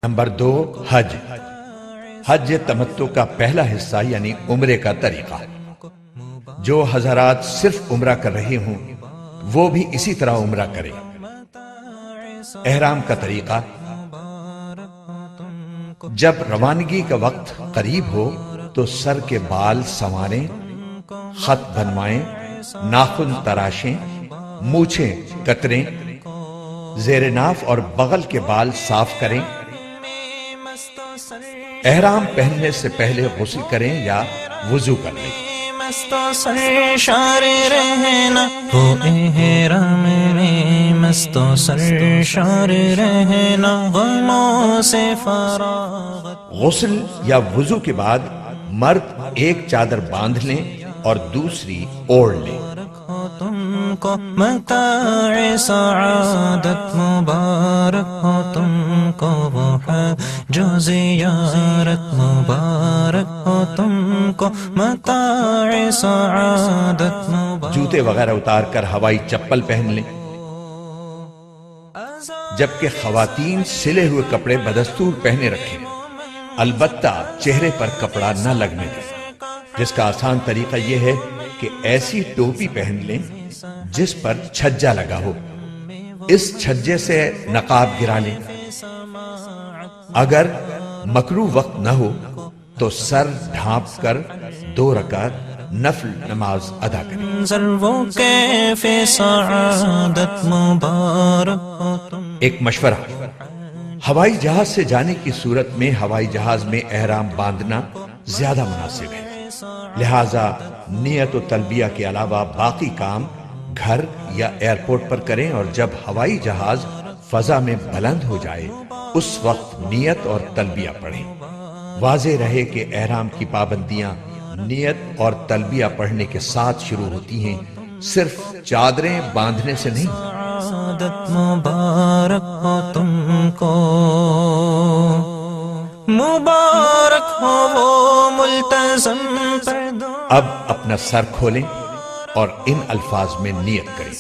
Number 2، حج۔ حج تمتع کا پہلا حصہ یعنی عمرے کا طریقہ۔ جو حضرات صرف عمرہ کر رہے ہوں وہ بھی اسی طرح عمرہ کریں۔ احرام کا طریقہ: جب روانگی کا وقت قریب ہو تو سر کے بال سنواریں، خط بنوائیں، ناخن تراشیں، مونچھیں کتریں، زیر ناف اور بغل کے بال صاف کریں۔ احرام پہننے سے پہلے غسل کریں یا وضو کر لیں۔ مستو سرشار رہنا وہ احرام میں، مستو سرشار رہنا غموں سے فراغت۔ غسل یا وضو کے بعد مرد ایک چادر باندھ لیں اور دوسری اوڑھ لیں۔ رکھو تم کو متاع سعادت، مبارک ہو تم کو وہ حج و زیارت، مبارک ہو تم کو متاع سعادت، مبارک۔ جوتے وغیرہ اتار کر ہوائی چپل پہن لیں، جبکہ خواتین سلے ہوئے کپڑے بدستور پہنے رکھیں، البتہ چہرے پر کپڑا نہ لگنے دیں۔ جس کا آسان طریقہ یہ ہے کہ ایسی ٹوپی پہن لیں جس پر چھجا لگا ہو، اس چھجے سے نقاب گرا لیں۔ اگر مکروہ وقت نہ ہو تو سر ڈھانپ کر 2 رکعت نفل نماز ادا کریں۔ ضرو کیف سعادت، مبارک ہو تم۔ ایک مشورہ: ہوائی جہاز سے جانے کی صورت میں ہوائی جہاز میں احرام باندھنا زیادہ مناسب ہے، لہذا نیت و تلبیہ کے علاوہ باقی کام گھر یا ایئرپورٹ پر کریں، اور جب ہوائی جہاز فضا میں بلند ہو جائے اس وقت نیت اور تلبیہ پڑھیں۔ واضح رہے کہ احرام کی پابندیاں نیت اور تلبیہ پڑھنے کے ساتھ شروع ہوتی ہیں، صرف چادریں باندھنے سے نہیں۔ سعادت مبارک ہو تم کو، مبارک ہو وہ ملتزم پردوں۔ اب اپنا سر کھولیں اور ان الفاظ میں نیت کریں: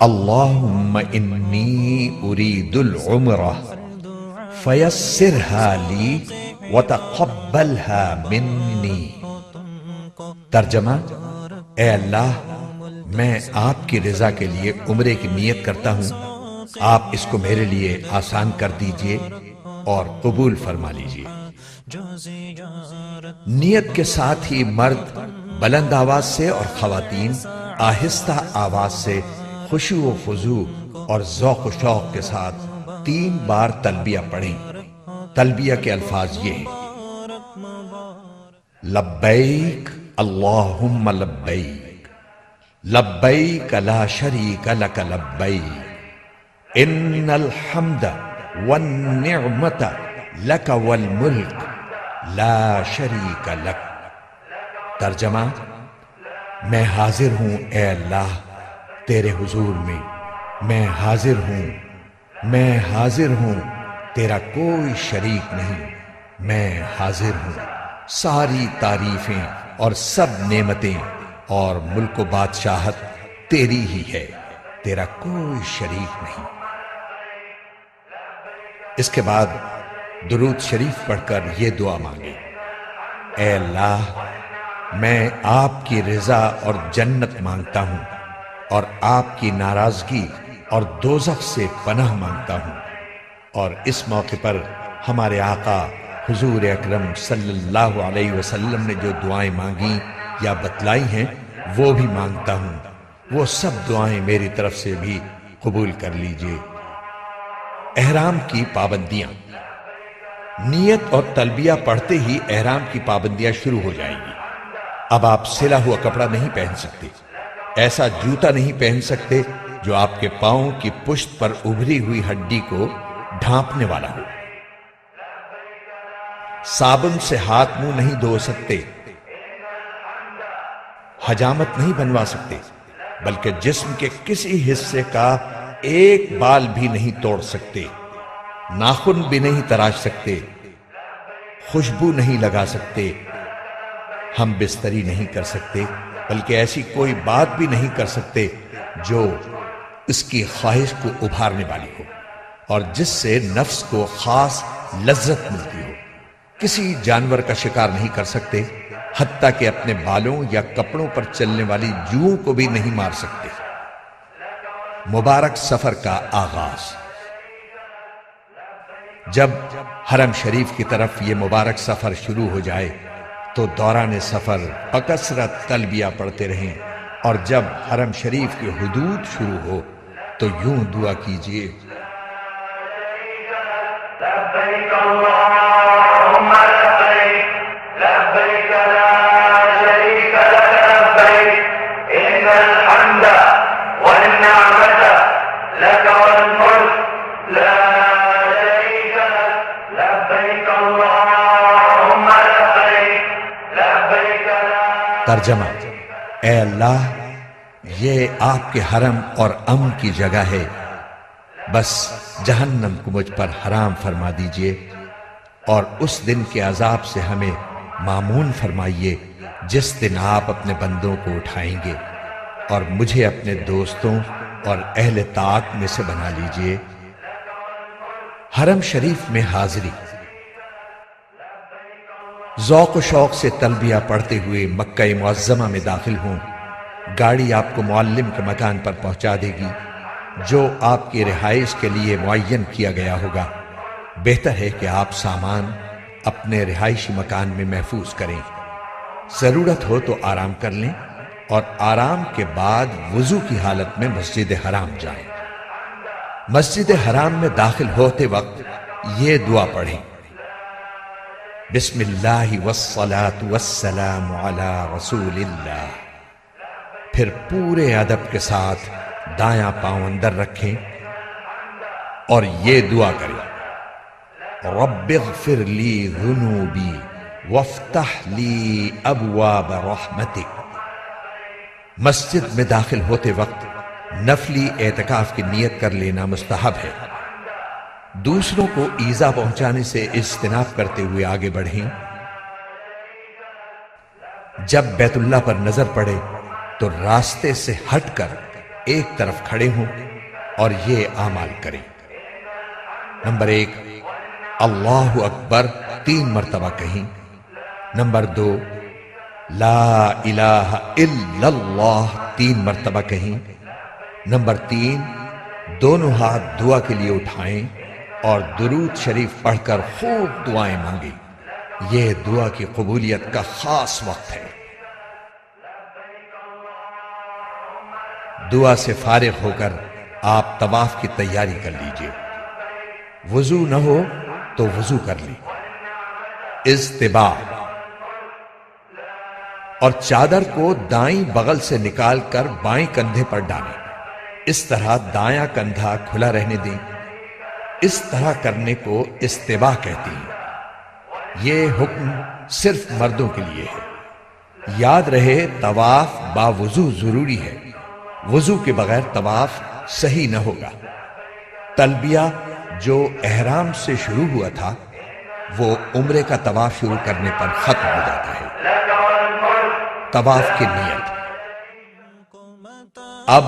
اللہم انی ارید العمرہ فیسرها لی وتقبلها منی۔ ترجمہ: اے اللہ، میں آپ کی رضا کے لیے عمرے کی نیت کرتا ہوں، آپ اس کو میرے لیے آسان کر دیجئے اور قبول فرما لیجئے۔ نیت کے ساتھ ہی مرد بلند آواز سے اور خواتین آہستہ آواز سے خشوع و خضوع اور ذوق و شوق کے ساتھ 3 بار تلبیہ پڑھیں۔ تلبیہ کے الفاظ یہ ہیں: لبیک اللہم لبیک، لبیک لا شریک لک لبیک، ان الحمد والنعمت لک والملک لا شریک لک۔ ترجمہ: میں حاضر ہوں اے اللہ تیرے حضور میں حاضر ہوں، میں حاضر ہوں، تیرا کوئی شریک نہیں، میں حاضر ہوں، ساری تعریفیں اور سب نعمتیں اور ملک و بادشاہت تیری ہی ہے، تیرا کوئی شریک نہیں۔ اس کے بعد درود شریف پڑھ کر یہ دعا مانگیں: اے اللہ، میں آپ کی رضا اور جنت مانگتا ہوں اور آپ کی ناراضگی اور دوزخ سے پناہ مانگتا ہوں، اور اس موقع پر ہمارے آقا حضور اکرم صلی اللہ علیہ وسلم نے جو دعائیں مانگی یا بتلائی ہیں وہ بھی مانگتا ہوں، وہ سب دعائیں میری طرف سے بھی قبول کر لیجئے۔ احرام کی پابندیاں: نیت اور تلبیہ پڑھتے ہی احرام کی پابندیاں شروع ہو جائیں گی۔ اب آپ سلا ہوا کپڑا نہیں پہن سکتے، ایسا جوتا نہیں پہن سکتے جو آپ کے پاؤں کی پشت پر ابھری ہوئی ہڈی کو ڈھانپنے والا ہو۔ صابن سے ہاتھ منہ نہیں دھو سکتے، حجامت نہیں بنوا سکتے، بلکہ جسم کے کسی حصے کا ایک بال بھی نہیں توڑ سکتے، ناخن بھی نہیں تراش سکتے، خوشبو نہیں لگا سکتے، ہم بستری نہیں کر سکتے، بلکہ ایسی کوئی بات بھی نہیں کر سکتے جو اس کی خواہش کو ابھارنے والی ہو۔ اور جس سے نفس کو خاص لذت ملتی ہو۔ کسی جانور کا شکار نہیں کر سکتے، حتیٰ کہ اپنے بالوں یا کپڑوں پر چلنے والی جوؤں کو بھی نہیں مار سکتے۔ مبارک سفر کا آغاز۔ جب حرم شریف کی طرف یہ مبارک سفر شروع ہو جائے تو دوران سفر بکثرت تلبیہ پڑھتے رہیں، اور جب حرم شریف کی حدود شروع ہو تو یوں دعا کیجیے: لبیک اللہم لبیک لبیک لا شریک لک لبیک ان الحمد والنعمت لک والملک لا شریک لک لبیک اللہم لبیک لبیک لا۔ ترجمہ: اے اللہ، یہ آپ کے حرم اور امن کی جگہ ہے، بس جہنم کو مجھ پر حرام فرما دیجئے، اور اس دن کے عذاب سے ہمیں مامون فرمائیے جس دن آپ اپنے بندوں کو اٹھائیں گے، اور مجھے اپنے دوستوں اور اہل طاعت میں سے بنا لیجئے۔ حرم شریف میں حاضری۔ ذوق و شوق سے تلبیہ پڑھتے ہوئے مکہ معظمہ میں داخل ہوں۔ گاڑی آپ کو معلم کے مکان پر پہنچا دے گی جو آپ کی رہائش کے لیے معین کیا گیا ہوگا۔ بہتر ہے کہ آپ سامان اپنے رہائشی مکان میں محفوظ کریں۔ ضرورت ہو تو آرام کر لیں، اور آرام کے بعد وضو کی حالت میں مسجد حرام جائیں۔ مسجد حرام میں داخل ہوتے وقت یہ دعا پڑھیں: بسم اللہ والصلاة والسلام علی رسول اللہ۔ پھر پورے ادب کے ساتھ دایاں پاؤں اندر رکھیں اور یہ دعا کریں: رب اغفر لی ذنوبی وافتح لی ابواب رحمتک۔ مسجد میں داخل ہوتے وقت نفلی اعتکاف کی نیت کر لینا مستحب ہے۔ دوسروں کو ایذا پہنچانے سے اجتناب کرتے ہوئے آگے بڑھیں۔ جب بیت اللہ پر نظر پڑے تو راستے سے ہٹ کر ایک طرف کھڑے ہوں اور یہ اعمال کریں: نمبر 1، اللہ اکبر 3 مرتبہ کہیں۔ نمبر 2، لا الہ الا اللہ 3 مرتبہ کہیں۔ نمبر 3، دونوں ہاتھ دعا کے لیے اٹھائیں اور درود شریف پڑھ کر خوب دعائیں مانگیں۔ یہ دعا کی قبولیت کا خاص وقت ہے۔ دعا سے فارغ ہو کر آپ طواف کی تیاری کر لیجئے۔ وضو نہ ہو تو وضو کر لیں۔ اضطباع، اور چادر کو دائیں بغل سے نکال کر بائیں کندھے پر ڈالیں۔ اس طرح دایاں کندھا کھلا رہنے دیں۔ اس طرح کرنے کو اضطباع کہتے ہیں۔ یہ حکم صرف مردوں کے لیے ہے۔ یاد رہے طواف باوضو ضروری ہے۔ وضو کے بغیر طواف صحیح نہ ہوگا۔ تلبیہ جو احرام سے شروع ہوا تھا وہ عمرے کا طواف شروع کرنے پر ختم ہو جاتا ہے۔ طواف کی نیت۔ اب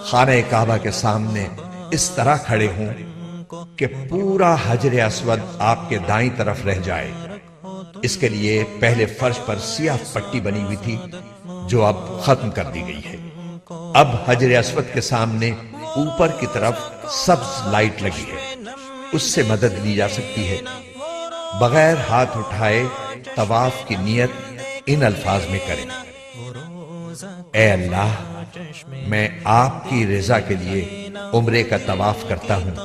خانہ کعبہ کے سامنے اس طرح کھڑے ہوں کہ پورا حجر اسود آپ کے دائیں طرف رہ جائے۔ اس کے لیے پہلے فرش پر سیاہ پٹی بنی ہوئی تھی جو اب ختم کر دی گئی ہے۔ اب حجر اسود کے سامنے اوپر کی طرف سبز لائٹ لگی ہے، اس سے مدد لی جا سکتی ہے۔ بغیر ہاتھ اٹھائے طواف کی نیت ان الفاظ میں کریں: اے اللہ، میں آپ کی رضا کے لیے عمرے کا طواف کرتا ہوں،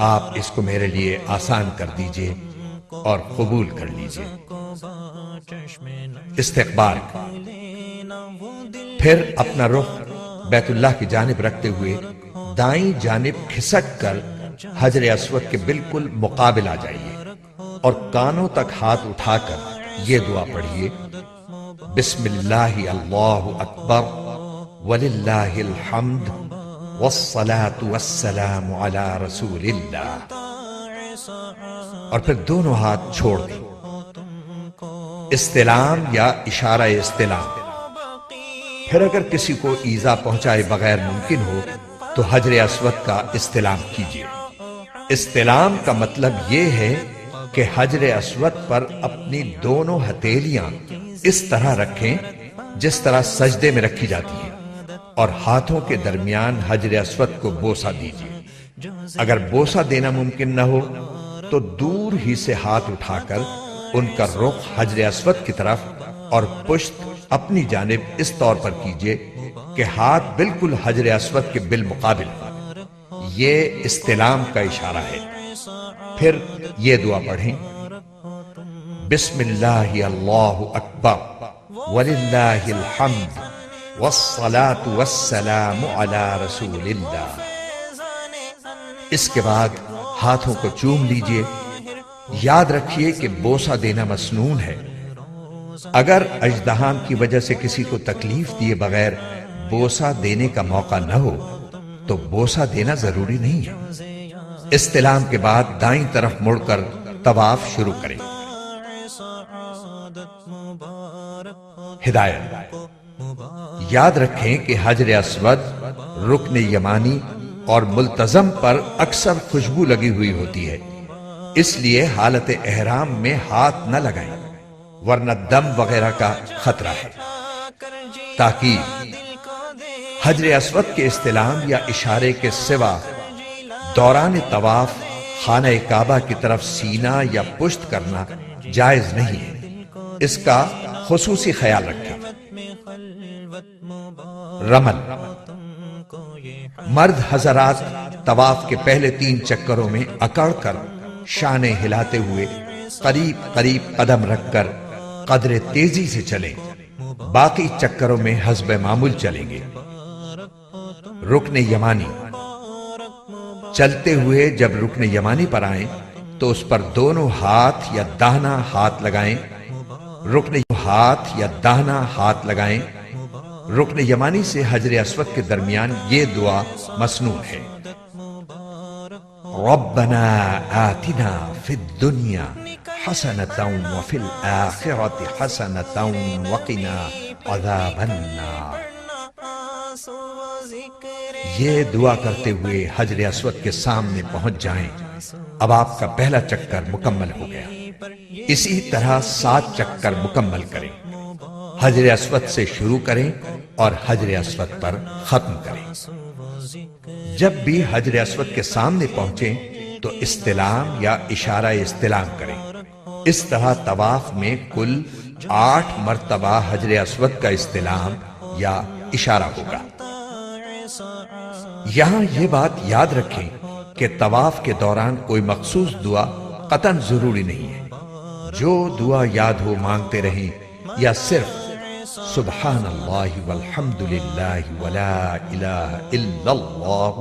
آپ اس کو میرے لیے آسان کر دیجئے اور قبول کر لیجئے۔ استقبال، پھر اپنا رخ بیت اللہ کی جانب رکھتے ہوئے دائیں جانب کھسک کر حجر اسود کے بالکل مقابل آ جائیے اور کانوں تک ہاتھ اٹھا کر یہ دعا پڑھیے: بسم اللہ اللہ اکبر وللہ الحمد والصلاة والسلام علی رسول اللہ، اور پھر دونوں ہاتھ چھوڑ دیں۔ استلام یا اشارہ استلام۔ پھر اگر کسی کو ایذا پہنچائے بغیر ممکن ہو تو حجر اسود کا استلام کیجیے۔ استلام کا مطلب یہ ہے کہ حجر اسود پر اپنی دونوں ہتھیلیاں اس طرح رکھیں جس طرح سجدے میں رکھی جاتی ہیں، اور ہاتھوں کے درمیان حجر اسود کو بوسہ دیجیے۔ اگر بوسہ دینا ممکن نہ ہو تو دور ہی سے ہاتھ اٹھا کر ان کا رخ حجر اسود کی طرف اور پشت اپنی جانب اس طور پر کیجیے کہ ہاتھ بالکل حجر اسود کے بالمقابل ہو۔ یہ استلام کا اشارہ ہے۔ پھر یہ دعا پڑھیں: بسم اللہ اللہ اکبر وللہ الحمد والصلاة والسلام علی رسول اللہ۔ اس کے بعد ہاتھوں کو چوم لیجئے۔ یاد رکھیے کہ بوسہ دینا مسنون ہے۔ اگر اژدہام کی وجہ سے کسی کو تکلیف دیے بغیر بوسہ دینے کا موقع نہ ہو تو بوسہ دینا ضروری نہیں ہے۔ استلام کے بعد دائیں طرف مڑ کر طواف شروع کریں۔ ہدایت: یاد رکھیں کہ حجر اسود، رکن یمانی اور ملتزم پر اکثر خوشبو لگی ہوئی ہوتی ہے، اس لیے حالت احرام میں ہاتھ نہ لگائیں ورنہ دم وغیرہ کا خطرہ ہے۔ تاکید: حجر اسود کے استلام یا اشارے کے سوا دوران طواف خانہ کعبہ کی طرف سینہ یا پشت کرنا جائز نہیں ہے، اس کا خصوصی خیال رکھیں۔ رمل: مرد حضرات طواف کے پہلے 3 چکروں میں اکڑ کر شانے ہلاتے ہوئے قریب قریب قدم رکھ کر قدر تیزی سے چلیں، باقی چکروں میں حسب معمول چلیں گے۔ رکن یمانی: چلتے ہوئے جب رکن یمانی پر آئیں تو اس پر دونوں ہاتھ یا داہنا ہاتھ لگائیں۔ ہاتھ لگائیں۔ رکن یمانی سے حجر اسود کے درمیان یہ دعا مسنون ہے: ربنا آتنا فی الدنیا حسنۃ وفی الآخرۃ حسنۃ وقنا عذاب النار۔ یہ دعا کرتے ہوئے حجر اسود کے سامنے پہنچ جائیں۔ اب آپ کا پہلا چکر مکمل ہو گیا۔ اسی طرح 7 چکر مکمل کریں۔ حجر اسود سے شروع کریں اور حجر اسود پر ختم کریں۔ جب بھی حجر اسود کے سامنے پہنچیں تو استلام یا اشارہ استلام کریں۔ اس طرح طواف میں کل 8 مرتبہ حجر اسود کا استلام یا اشارہ ہوگا۔ یہاں یہ بات یاد رکھیں کہ طواف کے دوران کوئی مخصوص دعا قطعاً ضروری نہیں ہے۔ جو دعا یاد ہو مانگتے رہیں یا صرف سبحان اللہ والحمد للہ ولا الہ الا اللہ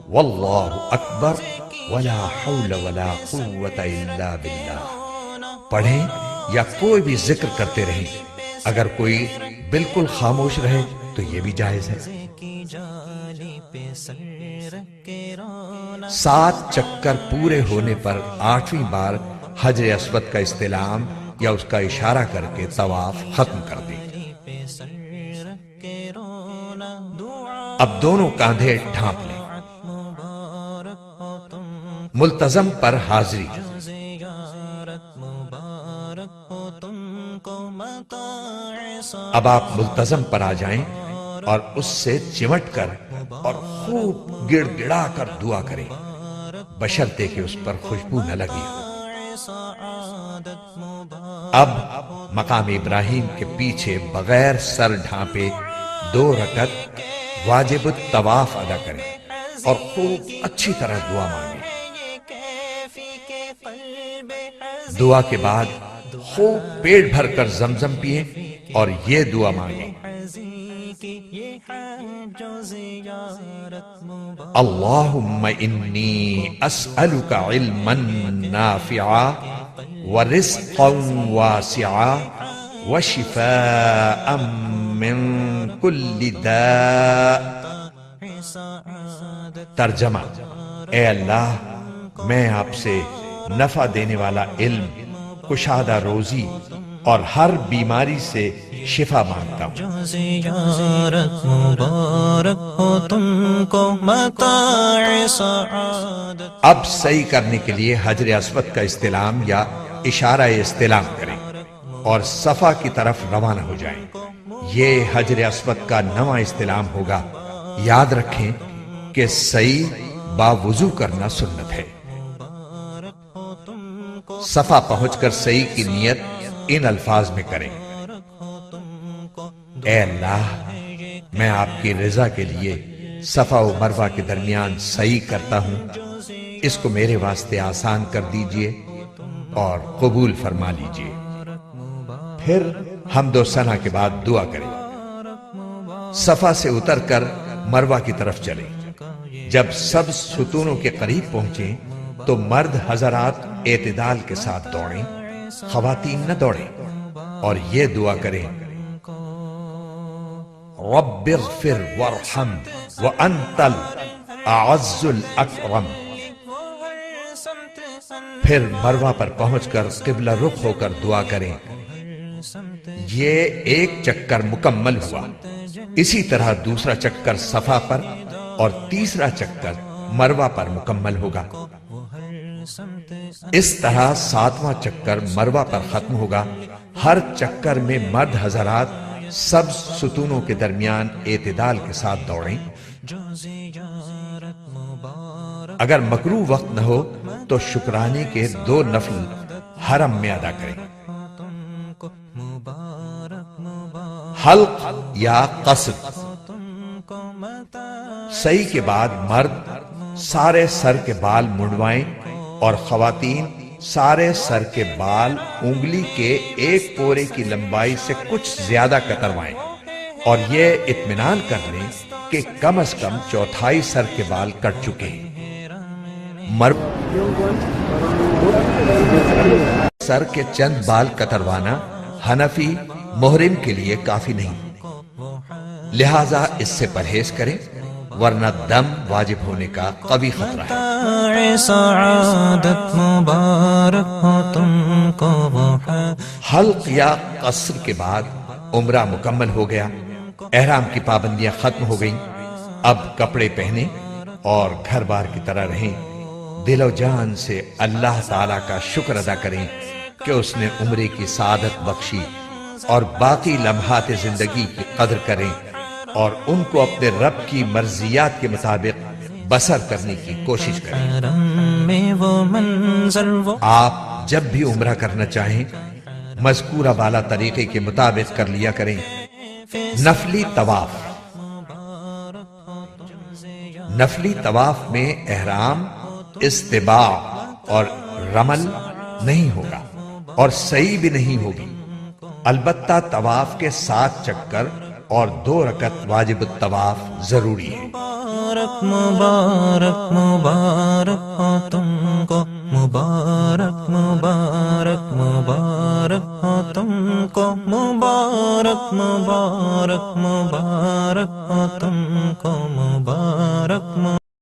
واللہ اکبر ولا حول ولا قوت الا باللہ پڑھیں یا کوئی بھی ذکر کرتے رہیں۔ اگر کوئی بالکل خاموش رہے تو یہ بھی جائز ہے۔ 7 چکر پورے ہونے پر 8ویں بار حجر اسود کا استلام یا اس کا اشارہ کر کے طواف ختم کر دیں۔ اب دونوں کاندھے ڈھانپ لیں۔ ملتزم پر حاضری: اب آپ ملتزم پر آ جائیں اور اس سے چمٹ کر اور خوب گڑ گڑا کر دعا کریں، بشرطے کہ اس پر خوشبو نہ لگی ہو۔ اب مقام ابراہیم کے پیچھے بغیر سر ڈھانپے 2 رکعت واجب الطواف ادا کریں اور خوب اچھی طرح دعا مانگیں۔ دعا کے بعد خوب پیٹ بھر کر زمزم پیئیں اور یہ دعا مانگیں: اللہم انی اسألک علما نافعا ورزقا واسعا وشفاء من کل داء۔ ترجمہ: اے اللہ، میں آپ سے نفع دینے والا علم، کشادہ روزی اور ہر بیماری سے شفا مانگتا ہوں۔ جو زیارت مبارک ہو تم کو متاع سعادت۔ اب صحیح کرنے کے لیے حجر اسود کا استلام یا اشارہ استلام کریں اور صفا کی طرف روانہ ہو جائیں۔ یہ حجر اسود کا نواں استلام ہوگا۔ یاد رکھیں کہ صحیح باوضو کرنا سنت ہے۔ صفا پہنچ کر صحیح کی نیت ان الفاظ میں کریں: اے اللہ، میں آپ کی رضا کے لیے صفا و مروہ کے درمیان صحیح کرتا ہوں، اس کو میرے واسطے آسان کر دیجئے اور قبول فرما لیجئے۔ پھر حمد و ثنا کے بعد دعا کریں۔ صفا سے اتر کر مروہ کی طرف چلیں۔ جب سب ستونوں کے قریب پہنچیں تو مرد حضرات اعتدال کے ساتھ دوڑیں، خواتین نہ دوڑیں، اور یہ دعا کریں: رب اغفر وارحم وانت الاعز الاکرم۔ پھر مروہ پر پہنچ کر قبلہ رخ ہو کر دعا کریں۔ یہ ایک چکر مکمل ہوا۔ اسی طرح دوسرا چکر صفا پر اور تیسرا چکر مروہ پر مکمل ہوگا۔ اس طرح 7واں چکر مروہ پر ختم ہوگا۔ ہر چکر میں مرد حضرات سب ستونوں کے درمیان اعتدال کے ساتھ دوڑیں۔ اگر مکروہ وقت نہ ہو تو شکرانے کے 2 نفل حرم میں ادا کریں۔ حلق یا قصر۔ صحیح کے بعد مرد سارے سر کے بال منڈوائیں اور خواتین سارے سر کے بال انگلی کے 1 پورے کی لمبائی سے کچھ زیادہ کتروائیں اور یہ اطمینان کر لیں کہ کم از کم 1/4 سر کے بال کٹ چکے ہیں۔ سر کے چند بال کتروانا حنفی محرم کے لیے کافی نہیں، لہذا اس سے پرہیز کریں ورنہ دم واجب ہونے کا قوی خطرہ ہے۔ متاع سعادت مبارک ہو تم کو وہ ہے۔ حلق یا قصر کے بعد عمرہ مکمل ہو گیا، احرام کی پابندیاں ختم ہو گئیں۔ اب کپڑے پہنیں اور گھر بار کی طرح رہیں۔ دل و جان سے اللہ تعالیٰ کا شکر ادا کریں کہ اس نے عمرے کی سعادت بخشی، اور باقی لمحات زندگی کی قدر کریں اور ان کو اپنے رب کی مرضیات کے مطابق بسر کرنے کی کوشش کریں۔ حرم میں وہ منظر وہ آپ جب بھی عمرہ کرنا چاہیں مذکورہ بالا طریقے کے مطابق کر لیا کریں۔ نفلی طواف۔ نفلی طواف میں احرام، استباع اور رمل نہیں ہوگا اور صحیح بھی نہیں ہوگی، البتہ طواف کے 7 چکر اور 2 رکعت واجب الطواف ضروری ہے۔ مبارک مبارک مبارک ہو تم کو، مبارک مبارک مبارک ہو تم کو، مبارک مبارک مبارک ہو تم کو، مبارک